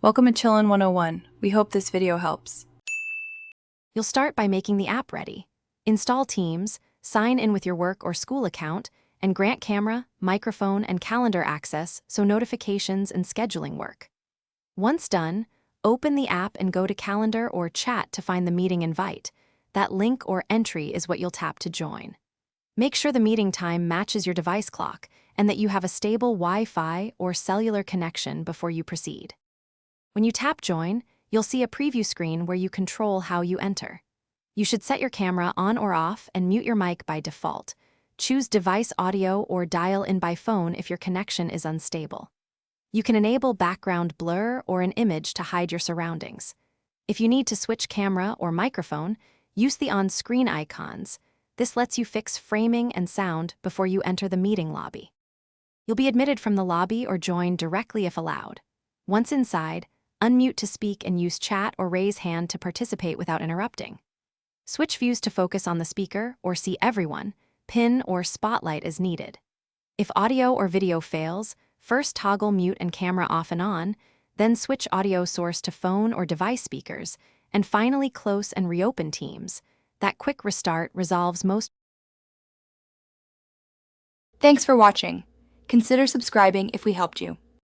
Welcome to Chillin' 101. We hope this video helps. You'll start by making the app ready. Install Teams, sign in with your work or school account, and grant camera, microphone, and calendar access so notifications and scheduling work. Once done, open the app and go to Calendar or Chat to find the meeting invite. That link or entry is what you'll tap to join. Make sure the meeting time matches your device clock and that you have a stable Wi-Fi or cellular connection before you proceed. When you tap Join, you'll see a preview screen where you control how you enter. You should set your camera on or off and mute your mic by default. Choose device audio or dial in by phone if your connection is unstable. You can enable background blur or an image to hide your surroundings. If you need to switch camera or microphone, use the on-screen icons. This lets you fix framing and sound before you enter the meeting lobby. You'll be admitted from the lobby or join directly if allowed. Once inside, unmute to speak and use chat or raise hand to participate without interrupting. Switch views to focus on the speaker or see everyone, pin or spotlight as needed. If audio or video fails, first toggle mute and camera off and on, then switch audio source to phone or device speakers, and finally close and reopen Teams. That quick restart resolves most. Thanks for watching. Consider subscribing if we helped you.